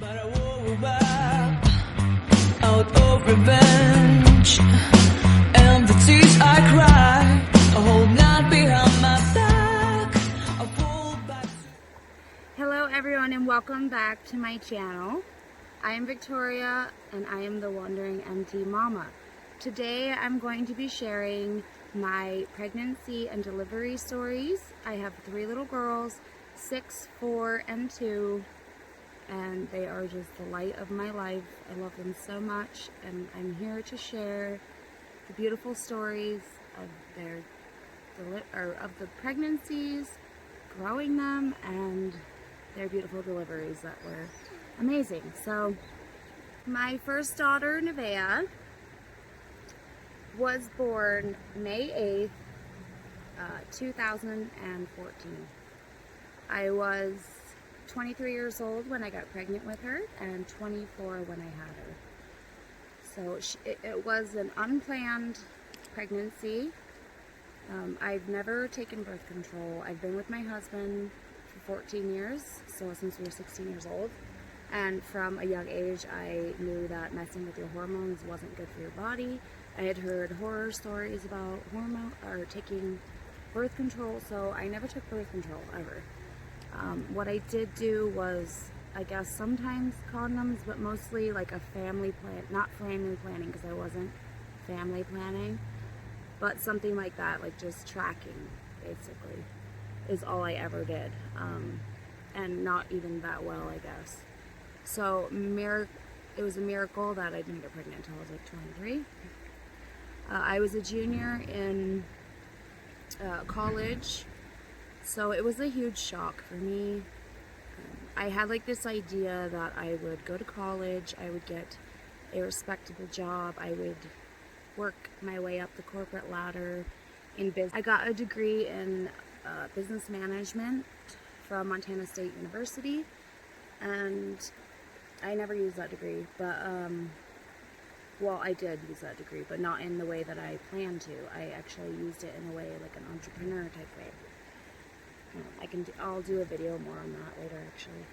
But I wore back out of revenge, and the tears I cried, a whole night behind my back, I pulled back. Hello everyone and welcome back to my channel. I am Victoria and I am the WanderingMTMama. Today I'm going to be sharing my pregnancy and delivery stories. I have 3 little girls, 6, 4, and 2. And they are just the light of my life. I love them so much, and I'm here to share the beautiful stories of the pregnancies, growing them, and their beautiful deliveries that were amazing. So, my first daughter, Nevaeh, was born May 8th, 2014. I was 23 years old when I got pregnant with her and 24 when I had her. So it was an unplanned pregnancy. I've never taken birth control. I've been with my husband for 14 years, so since we were 16 years old. And from a young age, I knew that messing with your hormones wasn't good for your body. I had heard horror stories about taking birth control, so I never took birth control ever. What I did do was, I guess, sometimes condoms, but mostly like a family plan, not family planning because I wasn't family planning, but something like that, like just tracking, basically, is all I ever did, and not even that well, I guess. So it was a miracle that I didn't get pregnant until I was like 23. I was a junior in college. So it was a huge shock for me. I had like this idea that I would go to college, I would get a respectable job, I would work my way up the corporate ladder in business. I got a degree in business management from Montana State University, and I never used that degree, but well, I did use that degree, but not in the way that I planned to. I actually used it in a way like an entrepreneur type way. I'll do a video more on that later, actually.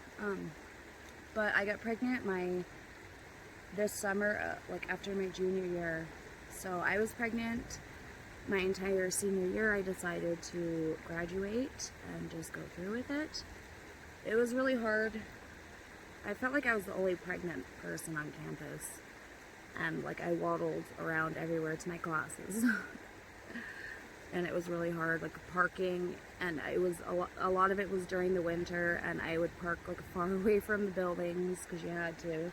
But I got pregnant this summer, like after my junior year. So I was pregnant my entire senior year. I decided to graduate and just go through with it. It was really hard. I felt like I was the only pregnant person on campus, and like I waddled around everywhere to my classes. And it was really hard, like parking, and it was a lot of it was during the winter, and I would park like far away from the buildings because you had to,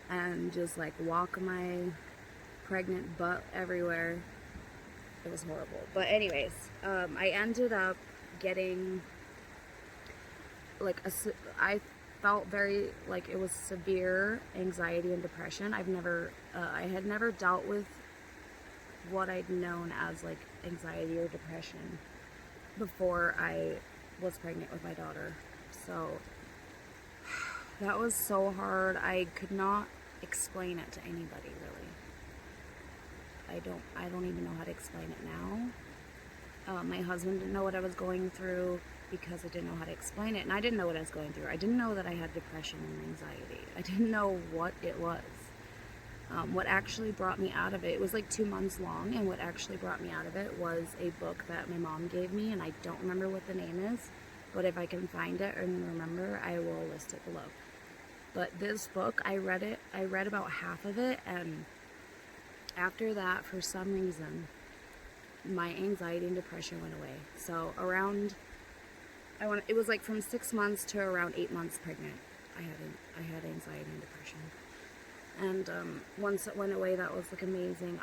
and just like walk my pregnant butt everywhere. It was horrible. But anyways, I ended up getting like I felt very like it was severe anxiety and depression. I had never dealt with what I'd known as like anxiety or depression before I was pregnant with my daughter. So that was so hard. I could not explain it to anybody, really. I don't even know how to explain it now. My husband didn't know what I was going through because I didn't know how to explain it, and I didn't know what I was going through. I didn't know that I had depression and anxiety. I didn't know what it was. What actually brought me out of it was like 2 months long, and what actually brought me out of it was a book that my mom gave me, and I don't remember what the name is, but if I can find it and remember, I will list it below. But this book, I read about half of it, and after that, for some reason, my anxiety and depression went away. So it was like from 6 months to around 8 months pregnant, I had anxiety and depression. And once it went away, that was like amazing.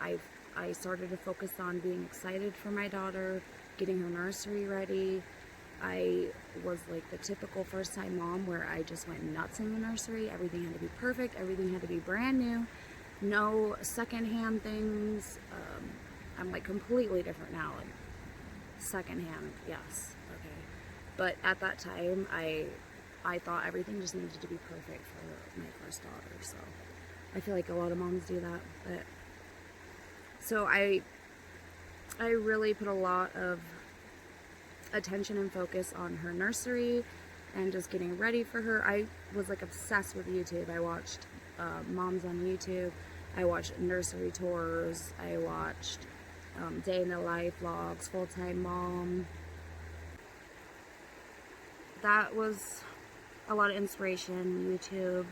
I started to focus on being excited for my daughter, getting her nursery ready. I was like the typical first-time mom where I just went nuts in the nursery. Everything had to be perfect. Everything had to be brand new. No secondhand things. I'm like completely different now. Like secondhand, yes, okay. But at that time, I thought everything just needed to be perfect for my first daughter. So I feel like a lot of moms do that, but so I really put a lot of attention and focus on her nursery, and just getting ready for her. I was like obsessed with YouTube. I watched moms on YouTube. I watched nursery tours. I watched day in the life vlogs, full-time mom. That was a lot of inspiration, YouTube.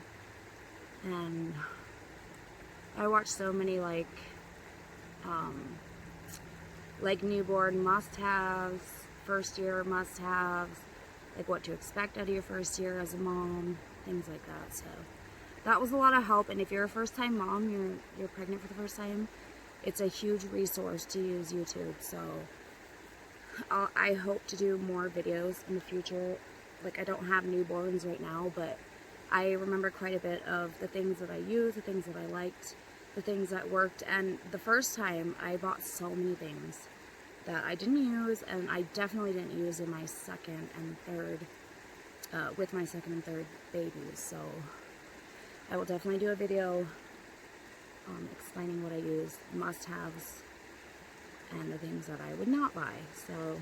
And I watched so many like newborn must-haves, first year must-haves, like what to expect out of your first year as a mom, things like that. So that was a lot of help. And if you're a first-time mom, you're pregnant for the first time, it's a huge resource to use YouTube. So I hope to do more videos in the future. Like, I don't have newborns right now, but I remember quite a bit of the things that I used, the things that I liked, the things that worked. And the first time I bought so many things that I didn't use, and I definitely didn't use in my second and third, with my second and third babies. So I will definitely do a video explaining what I use, must-haves, and the things that I would not buy. So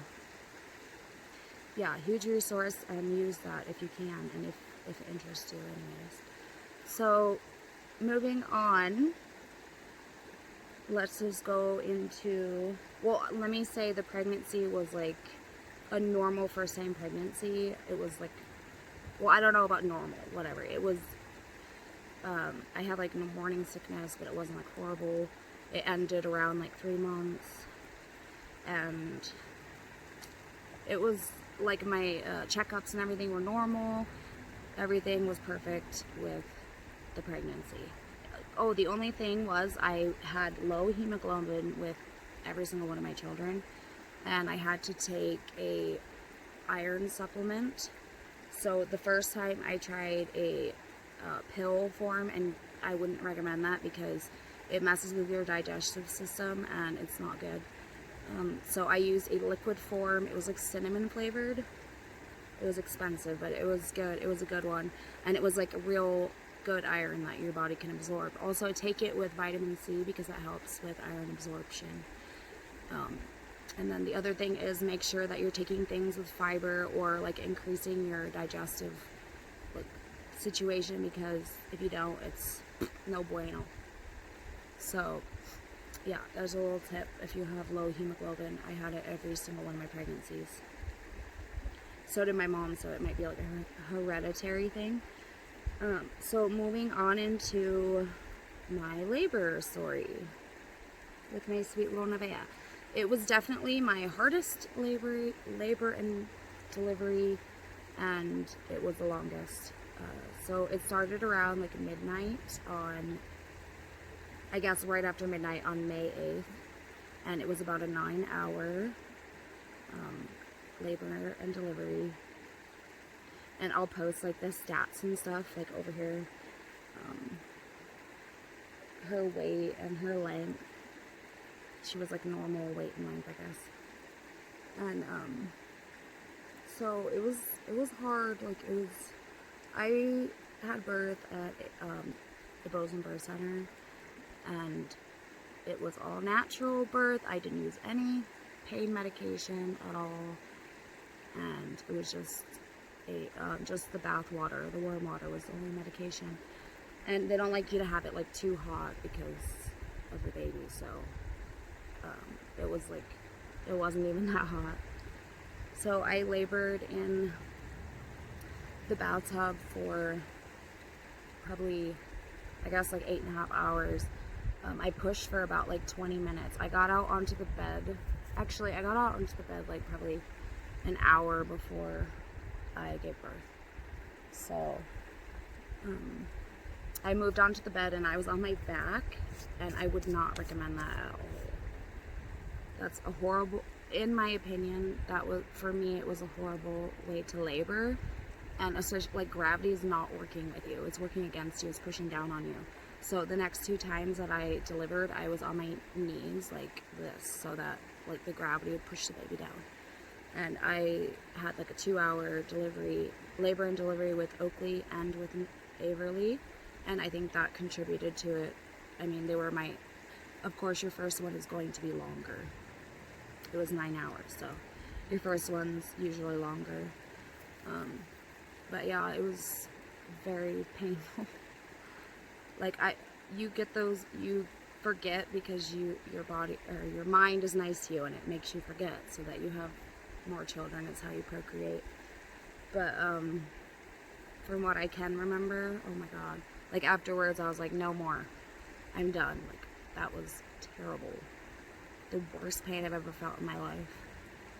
yeah, huge resource, and use that if you can, and if it interests you anyways. So moving on, let's just go into, well, let me say the pregnancy was like a normal first time pregnancy. It was like, well, I don't know about normal, whatever. It was, I had like morning sickness, but it wasn't like horrible. It ended around like 3 months, and it was like my checkups and everything were normal. Everything was perfect with the pregnancy. Oh, the only thing was I had low hemoglobin with every single one of my children, and I had to take a iron supplement. So the first time I tried a pill form, and I wouldn't recommend that because it messes with your digestive system and it's not good. So I used a liquid form. It was like cinnamon flavored. It was expensive, but it was good. It was a good one, and it was like a real good iron that your body can absorb. Also, take it with vitamin C because that helps with iron absorption. And then the other thing is make sure that you're taking things with fiber or like increasing your digestive like situation, because if you don't, it's no bueno. So yeah, there's a little tip if you have low hemoglobin. I had it every single one of my pregnancies. So did my mom, so it might be like a hereditary thing. So moving on into my labor story with my sweet little Nevaeh. It was definitely my hardest labor and delivery, and it was the longest. So it started around like midnight on, I guess right after midnight on May 8th, and it was about a 9-hour labor and delivery. And I'll post like the stats and stuff like over here. Her weight and her length. She was like normal weight and length, I guess. And so it was hard. Like it was, I had birth at the Bozeman Birth Center, and it was all natural birth. I didn't use any pain medication at all, and it was just the bath water, the warm water was the only medication. And they don't like you to have it like too hot because of the baby, so it was like, it wasn't even that hot. So I labored in the bathtub for probably, I guess, like 8.5 hours. I pushed for about like 20 minutes. I got out onto the bed. Actually, I got out onto the bed like probably an hour before I gave birth. So I moved onto the bed and I was on my back, and I would not recommend that at all. That's a horrible, in my opinion, that was, for me, it was a horrible way to labor. And especially, like, gravity is not working with you. It's working against you. It's pushing down on you. So the next 2 times that I delivered, I was on my knees like this, so that like the gravity would push the baby down. And I had like a 2-hour labor and delivery with Oakley and with Averly, and I think that contributed to it. I mean, they were of course your first one is going to be longer. It was 9 hours, so your first one's usually longer. But yeah, it was very painful. Like, you get those, you forget because your body, or your mind is nice to you, and it makes you forget so that you have more children. It's how you procreate. But, from what I can remember, oh my god, like, afterwards I was like, no more, I'm done. Like, that was terrible. The worst pain I've ever felt in my life.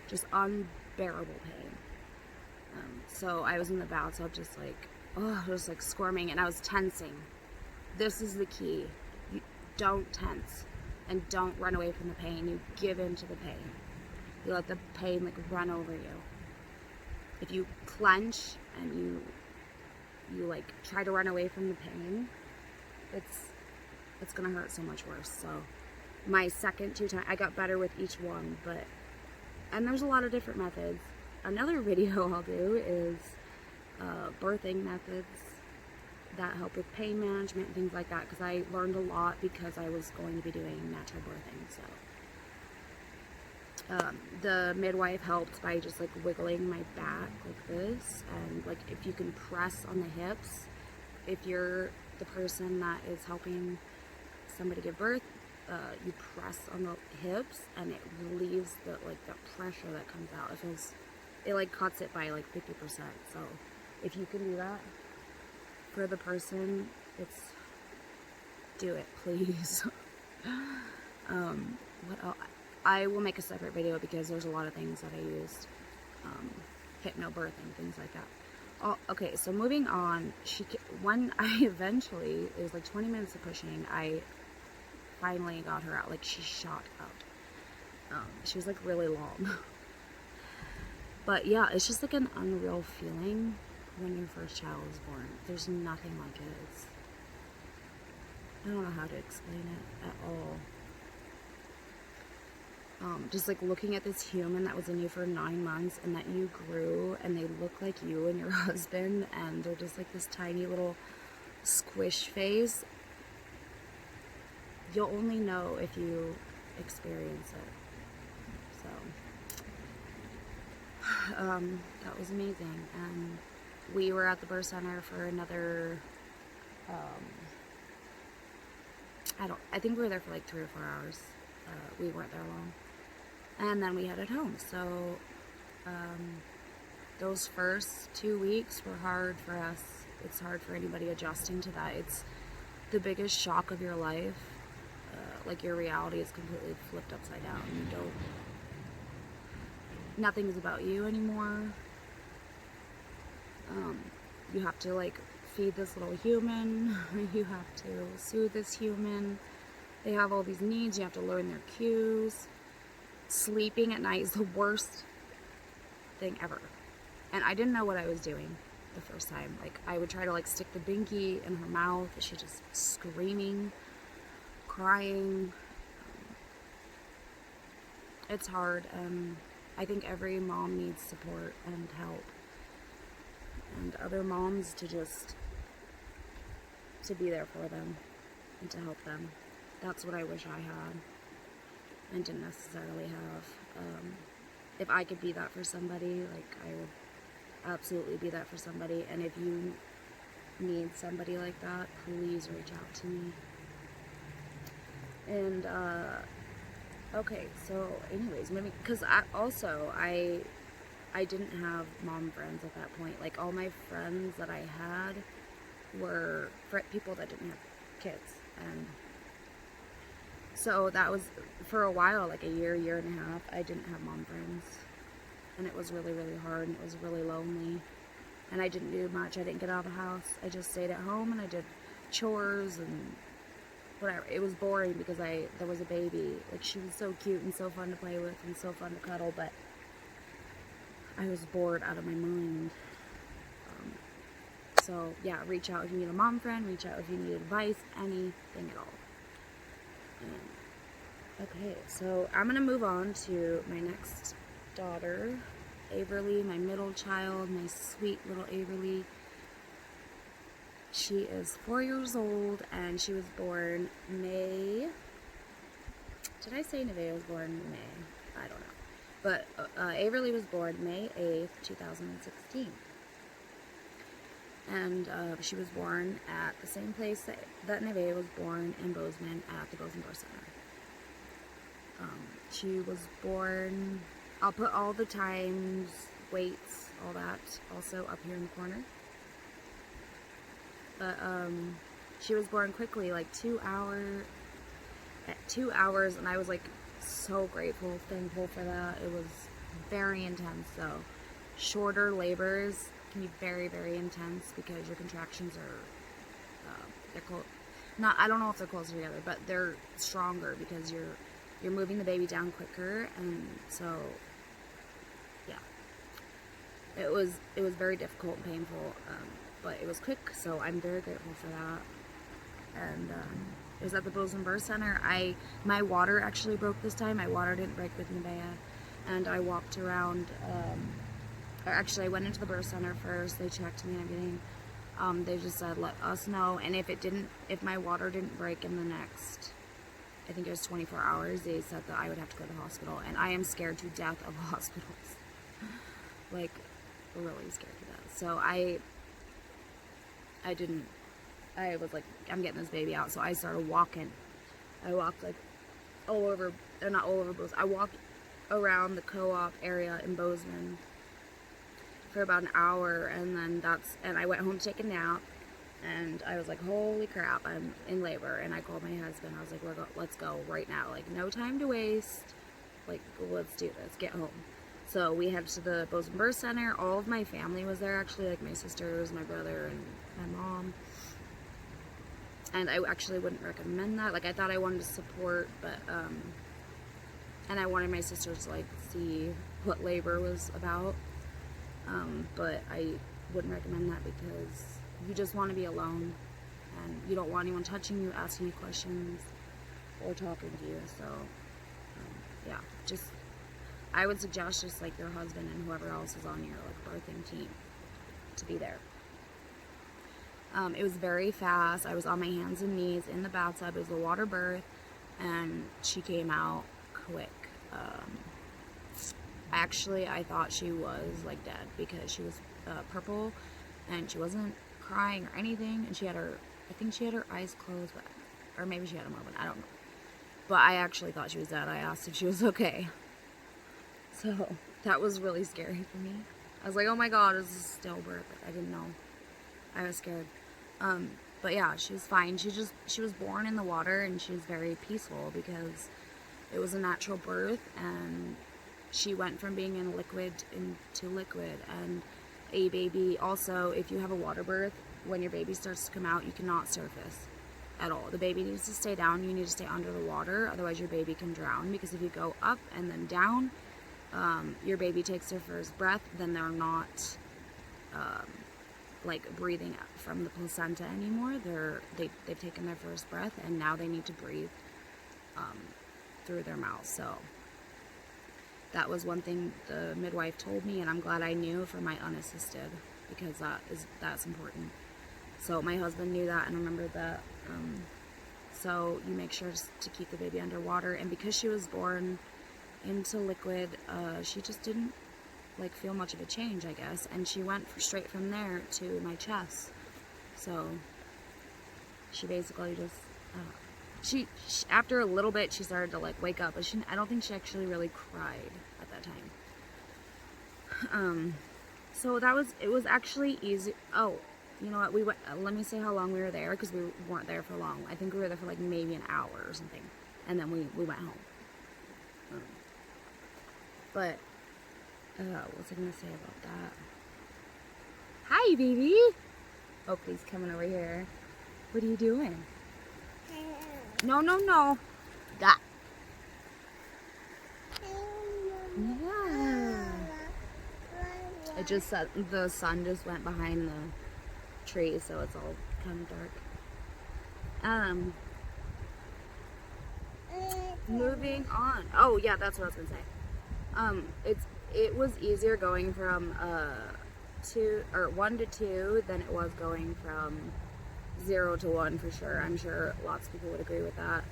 Just unbearable pain. So I was in the bathtub just like, oh, just like squirming, and I was tensing. This is the key. You don't tense, and don't run away from the pain. You give in to the pain. You let the pain like run over you. If you clench and you like try to run away from the pain, it's gonna hurt so much worse. So my second 2 times, I got better with each one, and there's a lot of different methods. Another video I'll do is birthing methods that help with pain management and things like that, because I learned a lot because I was going to be doing natural birthing. So the midwife helped by just like wiggling my back like this, and like if you can press on the hips, if you're the person that is helping somebody give birth, you press on the hips and it relieves that pressure that comes out. It like cuts it by like 50%. So if you can do that for the person, do it, please. What else? I will make a separate video because there's a lot of things that I used, hypnobirthing, things like that. Oh, okay, so moving on, when I eventually, it was like 20 minutes of pushing, I finally got her out. Like, she shot out. She was like really long. But yeah, it's just like an unreal feeling when your first child is born. There's nothing like it. I don't know how to explain it at all. Just like looking at this human that was in you for 9 months, and that you grew, and they look like you and your husband, and they're just like this tiny little squish face. You'll only know if you experience it. So that was amazing. And we were at the birth center for another I think we were there for like 3 or 4 hours. We weren't there long. And then we headed home. So those first 2 weeks were hard for us. It's hard for anybody adjusting to that. It's the biggest shock of your life. Like, your reality is completely flipped upside down. Nothing is about you anymore. You have to like feed this little human. You have to soothe this human. They have all these needs. You have to learn their cues. Sleeping at night is the worst thing ever. And I didn't know what I was doing the first time. Like, I would try to like stick the binky in her mouth, and she just screaming, crying. It's hard. I think every mom needs support and help, and other moms to be there for them and to help them. That's what I wish I had and didn't necessarily have. If I could be that for somebody, like, I would absolutely be that for somebody. And if you need somebody like that, please reach out to me. And okay, so anyways, maybe because I didn't have mom friends at that point. Like, all my friends that I had were people that didn't have kids, and so that was, for a while, like a year and a half, I didn't have mom friends, and it was really, really hard, and it was really lonely, and I didn't do much. I didn't get out of the house. I just stayed at home, and I did chores and whatever. It was boring because there was a baby. Like, she was so cute and so fun to play with and so fun to cuddle, but I was bored out of my mind. So yeah, reach out if you need a mom friend. Reach out if you need advice, anything at all. Okay, so I'm gonna move on to my next daughter, Averly, my middle child, my sweet little Averly. She is 4 years old, and she was born May. Did I say Nevaeh was born May? I don't know. But Averly was born May 8th, 2016. and she was born at the same place that Nevaeh was born in Bozeman at the Bozeman Birth Center. She was born, I'll put all the times, weights, all that also up here in the corner. But she was born quickly, like 2 hours, and I was like so grateful, thankful for that. It was very intense though. Shorter labors can be very, very intense because your contractions are, I don't know if they're closer together, but they're stronger because you're moving the baby down quicker, and so yeah, it was very difficult and painful, but it was quick, so I'm very grateful for that. And it was at the Bozeman Birth Center. My water actually broke this time. My water didn't break with Nevaeh, and I walked around. Or actually, I went into the birth center first. They checked me and everything. They just said, let us know. And if my water didn't break in the next, I think it was 24 hours, they said that I would have to go to the hospital. And I am scared to death of hospitals. Like, really scared to death. So I was like, I'm getting this baby out. So I started walking. I walked like all over, or not all over Bozeman. I walked around the co-op area in Bozeman for about an hour, and then I went home to take a nap, and I was like, holy crap, I'm in labor. And I called my husband. I was like, let's go right now, like no time to waste, like let's do this, get home. So we headed to the Bozeman Birth Center. All of my family was there actually, like my sisters, my brother, and my mom. And I actually wouldn't recommend that. Like, I thought I wanted to support, but and I wanted my sisters to like see what labor was about. But I wouldn't recommend that because you just want to be alone, and you don't want anyone touching you, asking you questions, or talking to you. So, yeah, I would suggest just like your husband and whoever else is on your like birthing team to be there. It was very fast. I was on my hands and knees in the bathtub. It was a water birth, and she came out quick. I thought she was like dead because she was purple, and she wasn't crying or anything, and I think she had her eyes closed, or maybe she had them open, I don't know. But I actually thought she was dead. I asked if she was okay. So that was really scary for me. I was like, oh my god, this is stillbirth. I didn't know. I was scared. But yeah, she was fine. She was born in the water, and she was very peaceful because it was a natural birth, and she went from being in liquid into liquid. And a baby, also, if you have a water birth, when your baby starts to come out, you cannot surface at all. The baby needs to stay down. You need to stay under the water, otherwise your baby can drown, because if you go up and then down, your baby takes their first breath, then they're not like breathing from the placenta anymore. They've taken their first breath, and now they need to breathe through their mouth. So that was one thing the midwife told me, and I'm glad I knew for my unassisted, because that's important. So my husband knew that and remembered that. So you make sure to keep the baby underwater. And because she was born into liquid, she just didn't like feel much of a change, I guess, and she went straight from there to my chest. So she basically just she after a little bit she started to like wake up, but I don't think she actually really cried at that time. So it was actually easy. Oh, you know what, let me say how long we were there, because we weren't there for long. I think we were there for like maybe an hour or something, and then we went home. But what was I gonna say about that? Hi, baby. Oh, please coming over here. What are you doing? No. That. Yeah. It just said the sun just went behind the trees, so it's all kind of dark. Moving on. Oh yeah, that's what I was gonna say. It was easier going from 1 to 2 than it was going from 0 to 1, for sure. I'm sure lots of people would agree with that.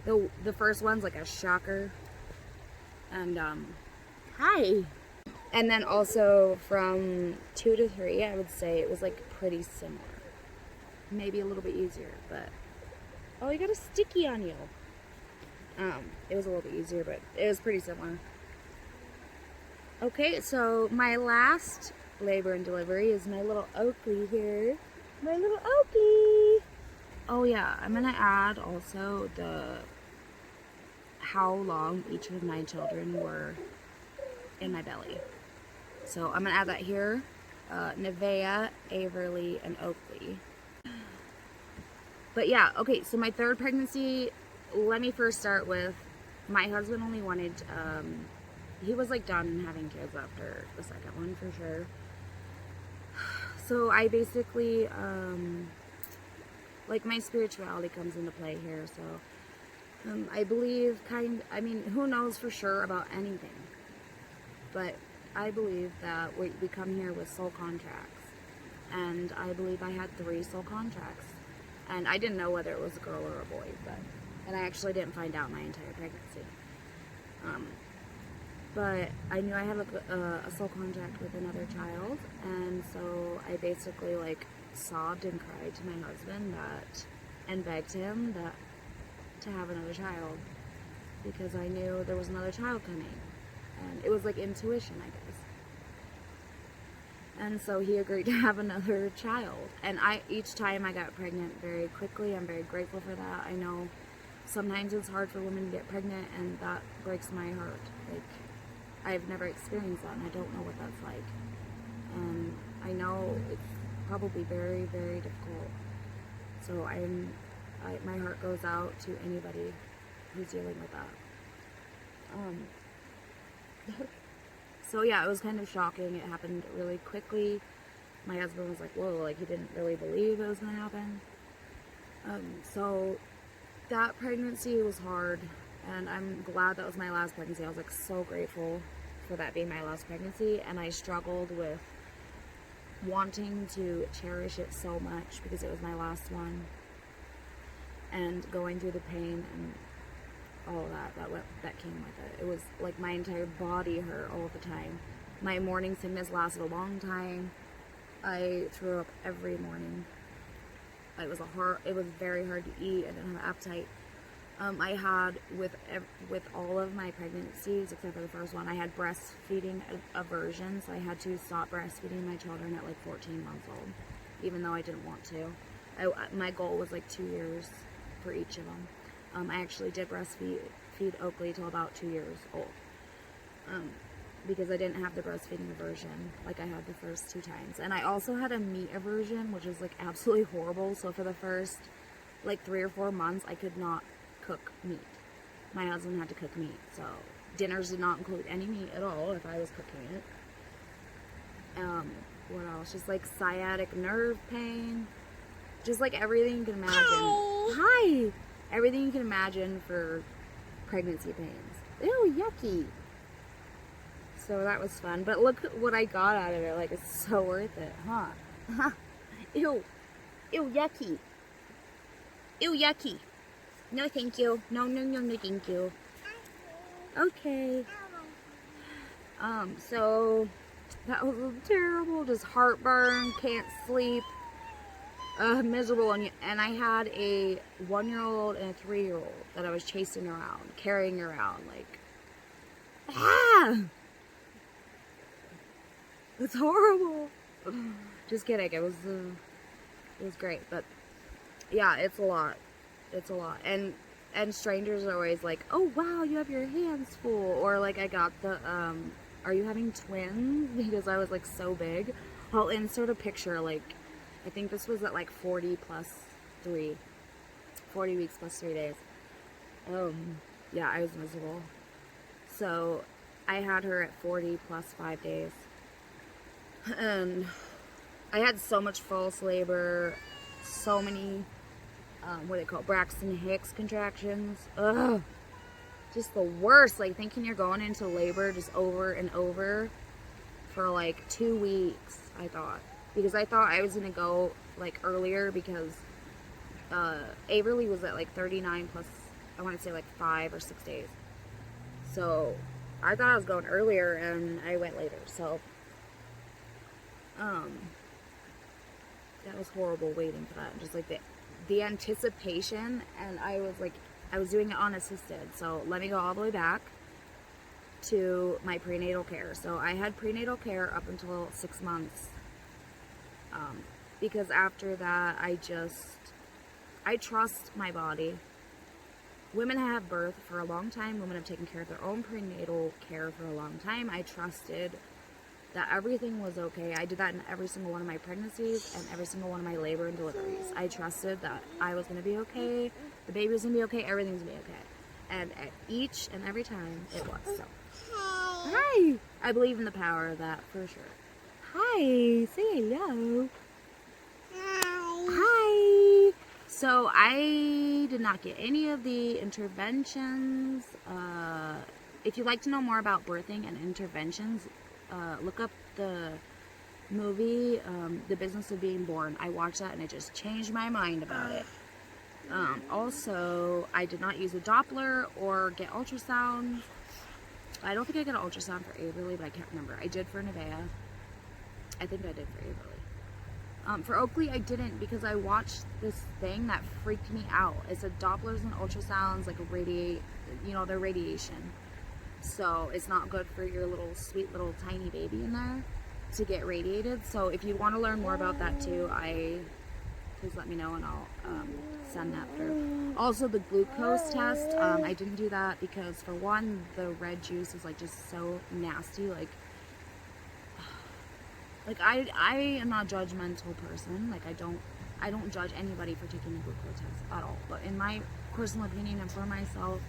The first one's like a shocker. And hi. And then also from 2 to 3, I would say it was like pretty similar. Maybe a little bit easier, but oh, you got a sticky on you. It was a little bit easier, but it was pretty similar. Okay, so my last labor and delivery is my little Oakley here. My little Oakley. Oh yeah, I'm gonna add also how long each of my children were in my belly. So I'm gonna add that here. Nevaeh, Averly, and Oakley. But yeah, okay, so my third pregnancy, let me first start with, my husband only wanted, he was like done having kids after the second one for sure. So I basically, like my spirituality comes into play here, so I believe who knows for sure about anything, but I believe that we come here with soul contracts, and I believe I had 3 soul contracts, and I didn't know whether it was a girl or a boy, and I actually didn't find out my entire pregnancy. But I knew I had a soul contract with another child, and so I basically like sobbed and cried to my husband and begged him to have another child, because I knew there was another child coming, and it was like intuition, I guess. And so he agreed to have another child, and each time I got pregnant very quickly. I'm very grateful for that. I know sometimes it's hard for women to get pregnant, and that breaks my heart. Like, I've never experienced that, and I don't know what that's like. And I know it's probably very, very difficult. So my heart goes out to anybody who's dealing with that. So yeah, it was kind of shocking. It happened really quickly. My husband was like, whoa, like he didn't really believe it was going to happen. So that pregnancy was hard, and I'm glad that was my last pregnancy. I was like so grateful for that being my last pregnancy, and I struggled with wanting to cherish it so much because it was my last one, and going through the pain and all of that came with it. It was like my entire body hurt all the time. My morning sickness lasted a long time. I threw up every morning. It was very hard to eat. I didn't have appetite. I had with all of my pregnancies except for the first one, I had breastfeeding aversion, so I had to stop breastfeeding my children at like 14 months old, even though I didn't want to. My goal was like 2 years for each of them. I actually did breastfeed Oakley till about 2 years old, because I didn't have the breastfeeding aversion like I had the first 2 times. And I also had a meat aversion, which is like absolutely horrible. So for the first like 3 or 4 months, I could not cook meat. My husband had to cook meat, so dinners did not include any meat at all if I was cooking it. What else? Just like sciatic nerve pain, just like everything you can imagine. Hi! Everything you can imagine for pregnancy pains. Ew, yucky. So that was fun, but look what I got out of it. Like, it's so worth it, huh? Ew. Ew, yucky. Ew, yucky. No, thank you. No, thank you. Okay. So that was terrible. Just heartburn, can't sleep, miserable. And I had a 1-year-old and a 3-year-old that I was chasing around, carrying around, like, it's horrible. Just kidding. It was great, but yeah, it's a lot. It's a lot. And strangers are always like, oh wow, you have your hands full, or like I got the are you having twins, because I was like so big. I'll insert a picture. Like, I think this was at like 40 weeks plus 3 days. Yeah, I was miserable. So I had her at 40 plus 5 days, and I had so much false labor, so many what they call Braxton Hicks contractions. Ugh, just the worst. Like, thinking you're going into labor just over and over for like 2 weeks. I thought, because I thought I was gonna go like earlier, because Averly was at like 39 plus, I want to say like 5 or 6 days. So I thought I was going earlier and I went later. So, that was horrible waiting for that. Just like the anticipation, and I was doing it unassisted. So let me go all the way back to my prenatal care. So I had prenatal care up until 6 months. Because after that, I trust my body. Women have birth for a long time. Women have taken care of their own prenatal care for a long time. I trusted that everything was okay. I did that in every single one of my pregnancies and every single one of my labor and deliveries. I trusted that I was going to be okay, the baby was going to be okay, everything was going to be okay. And at each and every time, it was. So, hi! I believe in the power of that, for sure. Hi! Say hello. Hi! So, I did not get any of the interventions. If you'd like to know more about birthing and interventions, look up the movie, The Business of Being Born. I watched that and it just changed my mind about it. Also, I did not use a Doppler or get ultrasound. I don't think I got an ultrasound for Averly, but I can't remember. I did for Nevaeh. I think I did for Averly. For Oakley, I didn't because I watched this thing that freaked me out. It said Dopplers and ultrasounds, like they're radiation. So it's not good for your little sweet little tiny baby in there to get radiated. So if you want to learn more about that too, please let me know and I'll send that through. Also the glucose test, I didn't do that because for one, the red juice is like just so nasty. Like I am not a judgmental person. Like I don't judge anybody for taking the glucose test at all. But in my personal opinion and for myself,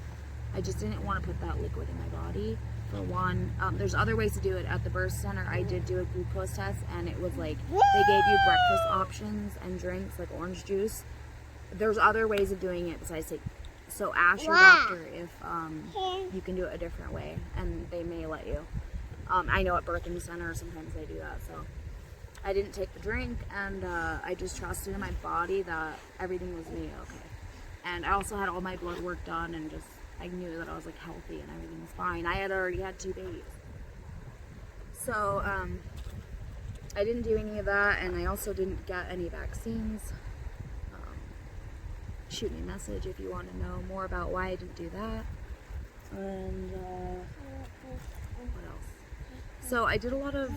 I just didn't want to put that liquid in my body. For one, there's other ways to do it. At the birth center, I did do a glucose test, and it was like they gave you breakfast options and drinks, like orange juice. There's other ways of doing it besides take. So ask your doctor if you can do it a different way, and they may let you. I know at birthing center sometimes they do that. So I didn't take the drink, and I just trusted in my body that everything was me okay. And I also had all my blood work done, and just I knew that I was like healthy and everything was fine. I had already had 2 babies. So, I didn't do any of that, and I also didn't get any vaccines. Shoot me a message if you want to know more about why I didn't do that. And, what else? So I did a lot of,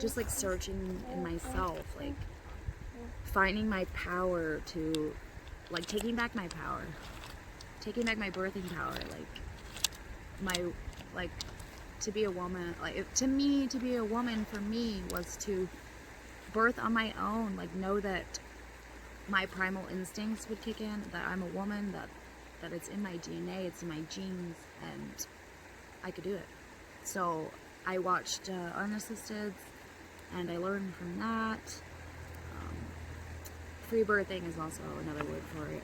just like searching in myself, like finding my power to, like taking back my power. Taking back my birthing power, to be a woman, to be a woman for me was to birth on my own, like know that my primal instincts would kick in, that I'm a woman, that it's in my DNA, it's in my genes, and I could do it. So I watched unassisted, and I learned from that. Free birthing is also another word for it.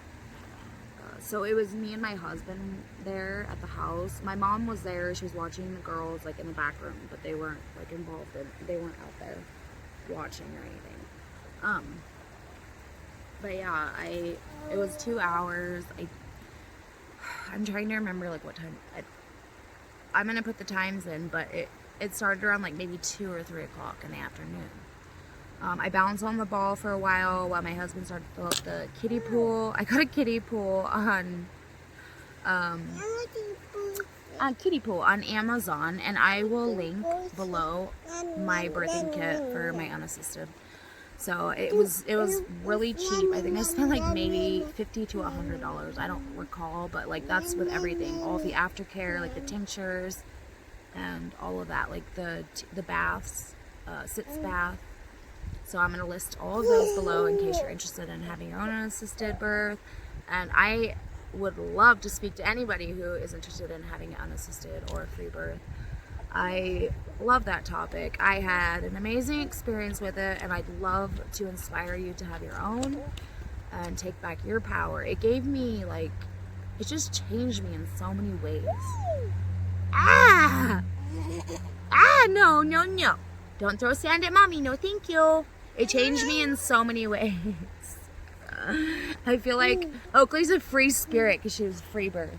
So it was me and my husband there at the house. My mom was there. She was watching the girls like in the back room, but they weren't like involved they weren't out there watching or anything. But yeah, it was 2 hours. I'm trying to remember like what time. I'm gonna put the times in, but it started around like maybe 2 or 3 o'clock in the afternoon. I bounced on the ball for a while my husband started to fill up the kiddie pool. I got a kiddie pool on Amazon, and I will link below my birthing kit for my unassisted. So it was really cheap. I think I spent like maybe $50 to $100. I don't recall, but like that's with everything, all the aftercare, like the tinctures and all of that, like the baths, sitz bath. So I'm going to list all of those below in case you're interested in having your own unassisted birth. And I would love to speak to anybody who is interested in having an unassisted or a free birth. I love that topic. I had an amazing experience with it, and I'd love to inspire you to have your own and take back your power. It gave me, like, it just changed me in so many ways. No. Don't throw sand at mommy. No, thank you. It changed me in so many ways. I feel like Oakley's a free spirit because she was free birth.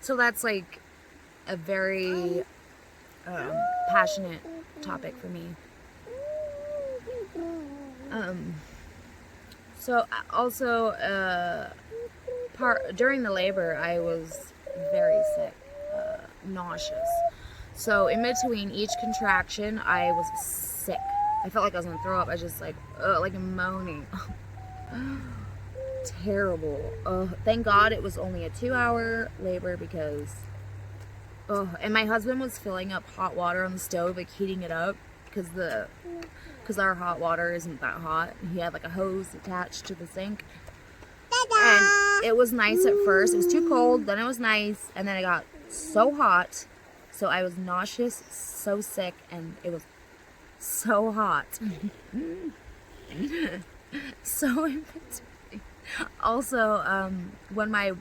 So that's like a very passionate topic for me. So also during the labor, I was very sick, nauseous. So in between each contraction, I was sick. I felt like I was gonna throw up. I was just like moaning. Terrible. Thank God it was only a 2-hour labor because, and my husband was filling up hot water on the stove, like heating it up, because our hot water isn't that hot. He had like a hose attached to the sink, and it was nice at first. It was too cold, then it was nice, and then it got so hot, so I was nauseous, so sick, and it was so hot. So in between. Also, when my,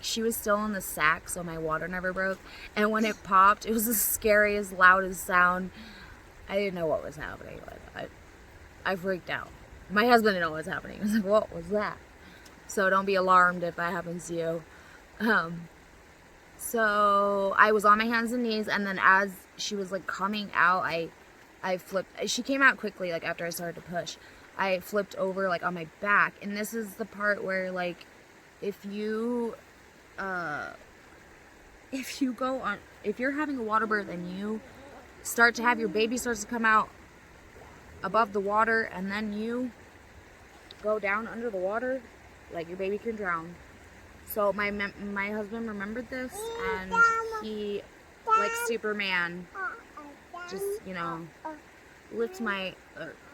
she was still in the sack, so my water never broke, and when it popped, it was the scariest, loudest sound. I didn't know what was happening, but I freaked out. My husband didn't know what was happening. He was like, what was that? So don't be alarmed if that happens to you. So I was on my hands and knees, and then as she was, like, coming out, I flipped. She came out quickly, like, after I started to push. I flipped over, like, on my back, and this is the part where, like, if you're having a water birth and you start to have your baby starts to come out above the water, and then you go down under the water, like, your baby can drown. So my husband remembered this, and he, like Superman, just, lift my,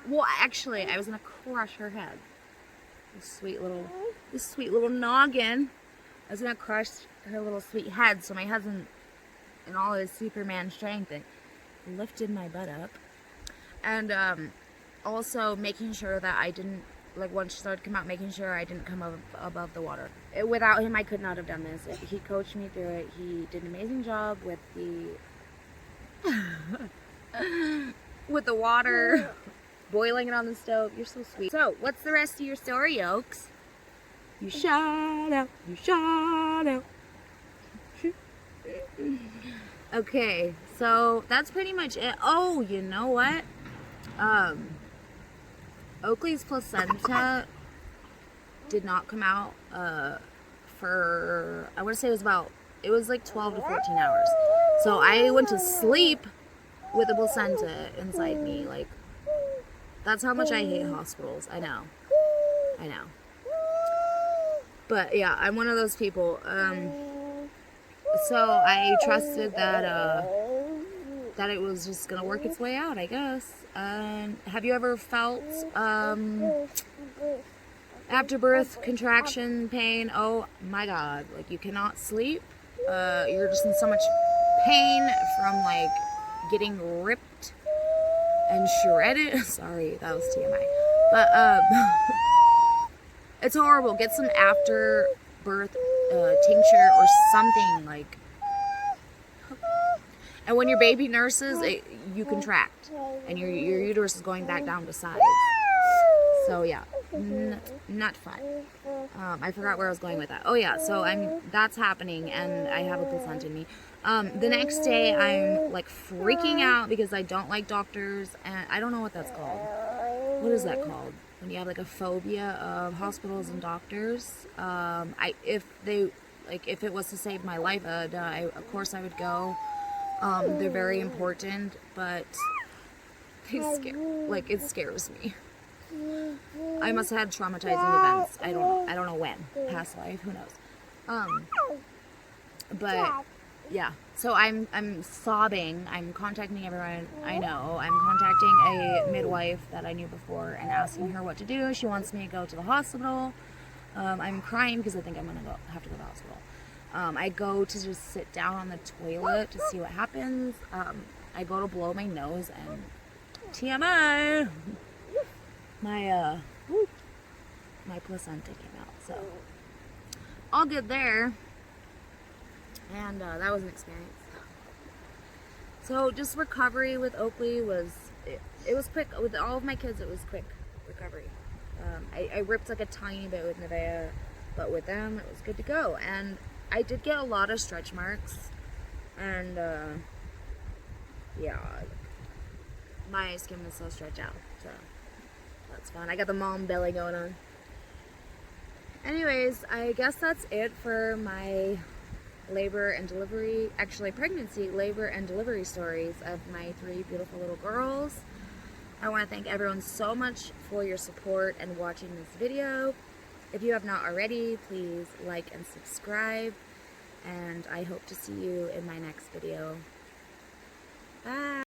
well, actually, I was gonna crush her head. This sweet little noggin. I was gonna crush her little sweet head. So my husband, in all his Superman strength, lifted my butt up, and also making sure that I didn't, like, once she started to come out, making sure I didn't come above the water. Without him, I could not have done this. He coached me through it. He did an amazing job with the water, boiling it on the stove. You're so sweet. So, what's the rest of your story, Oaks? You shout out. You shout out. Okay, so that's pretty much it. Oh, you know what? Oakley's placenta did not come out for, I want to say it was like 12 to 14 hours. So I went to sleep with a placenta inside me. Like, that's how much I hate hospitals. I know. But yeah, I'm one of those people. So I trusted that it was just gonna work its way out, I guess. Have you ever felt after birth contraction pain? Oh my God, like, you cannot sleep. You're just in so much pain from, like, getting ripped and shredded. Sorry, that was TMI. But it's horrible. Get some after birth tincture or something, like. And when your baby nurses, you contract, and your uterus is going back down to size. So yeah, not fun. I forgot where I was going with that. Oh yeah, so that's happening, and I have a placenta in me. The next day, I'm, like, freaking out because I don't like doctors, and I don't know what that's called. What is that called? When you have, like, a phobia of hospitals and doctors. If it was to save my life, of course I would go. They're very important, but it scares me. I must have had traumatizing events. I don't know when. Past life, who knows? But yeah. So I'm sobbing. I'm contacting everyone I know. I'm contacting a midwife that I knew before and asking her what to do. She wants me to go to the hospital. I'm crying because I think I'm gonna have to go to the hospital. I go to just sit down on the toilet to see what happens. I go to blow my nose, and TMI, my placenta came out. So all good there, and that was an experience. So just recovery with Oakley was quick. With all of my kids, it was quick recovery. I ripped like a tiny bit with Nevaeh, but with them, it was good to go. And I did get a lot of stretch marks And, yeah, my skin was so stretched out, so that's fun. I got the mom belly going on. Anyways, I guess that's it for my pregnancy, labor, and delivery stories of my 3 beautiful little girls. I want to thank everyone so much for your support and watching this video. If you have not already, please like and subscribe, and I hope to see you in my next video. Bye!